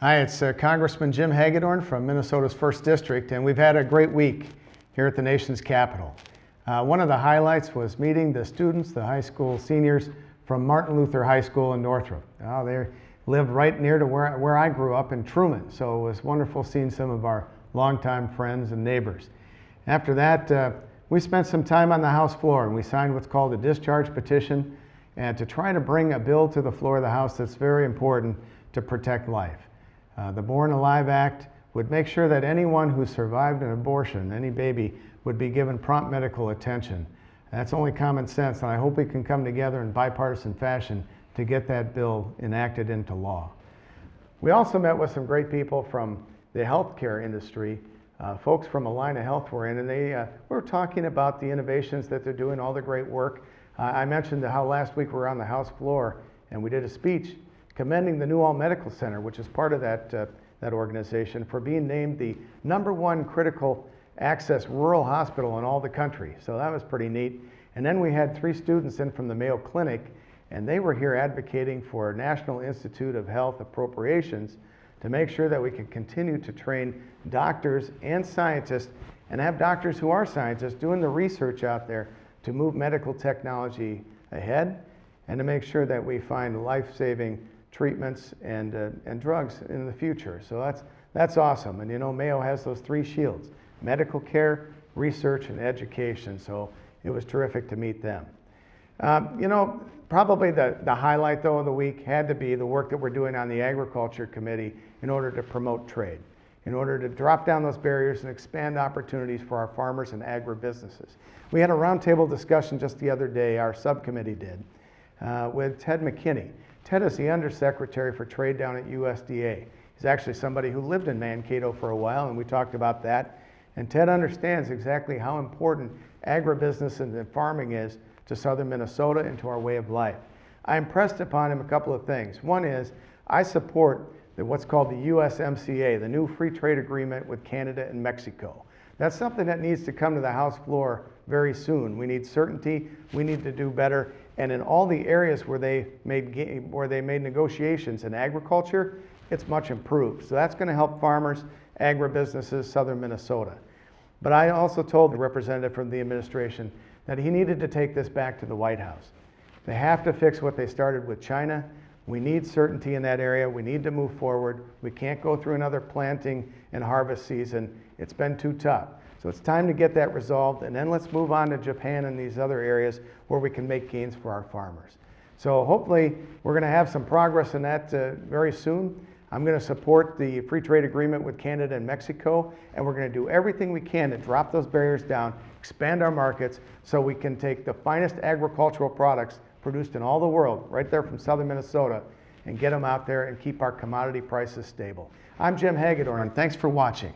Hi, it's Congressman Jim Hagedorn from Minnesota's 1st District, and we've had a great week here at the nation's capital. One of the highlights was meeting the students, the high school seniors from Martin Luther High School in Northrop. They live right near to where I grew up in Truman, so it was wonderful seeing some of our longtime friends and neighbors. After that, we spent some time on the House floor, and we signed what's called a discharge petition, and to try to bring a bill to the floor of the House that's very important to protect life. The Born Alive Act would make sure that anyone who survived an abortion, any baby, would be given prompt medical attention. That's only common sense, and I hope we can come together in bipartisan fashion to get that bill enacted into law. We also met with some great people from the healthcare industry. Folks from Allina Health were in, and they were talking about the innovations that they're doing, all the great work. I mentioned how last week we were on the House floor and we did a speech commending the New All Medical Center, which is part of that organization, for being named the #1 critical access rural hospital in all the country. So that was pretty neat. And then we had 3 students in from the Mayo Clinic, and they were here advocating for National Institute of Health appropriations to make sure that we could continue to train doctors and scientists, and have doctors who are scientists doing the research out there to move medical technology ahead, and to make sure that we find life-saving treatments and drugs in the future. So that's awesome. And you know, Mayo has those 3 shields: medical care, research, and education. So it was terrific to meet them. You know, probably the highlight though of the week had to be the work that we're doing on the Agriculture Committee in order to promote trade, in order to drop down those barriers and expand opportunities for our farmers and agribusinesses. We had a roundtable discussion just the other day, our subcommittee did, with Ted McKinney. Ted is the Undersecretary for Trade down at USDA. He's actually somebody who lived in Mankato for a while, and we talked about that. And Ted understands exactly how important agribusiness and farming is to southern Minnesota and to our way of life. I impressed upon him a couple of things. One is, I support what's called the USMCA, the new free trade agreement with Canada and Mexico. That's something that needs to come to the House floor very soon. We need certainty, we need to do better, and in all the areas where they made negotiations in agriculture, it's much improved. So that's going to help farmers, agribusinesses, southern Minnesota. But I also told the representative from the administration that he needed to take this back to the White House. They have to fix what they started with China. We need certainty in that area. We need to move forward. We can't go through another planting and harvest season. It's been too tough. So it's time to get that resolved, and then let's move on to Japan and these other areas where we can make gains for our farmers. So hopefully we're going to have some progress in that very soon. I'm going to support the free trade agreement with Canada and Mexico, and we're going to do everything we can to drop those barriers down, expand our markets, so we can take the finest agricultural products produced in all the world, right there from southern Minnesota, and get them out there and keep our commodity prices stable. I'm Jim Hagedorn, and thanks for watching.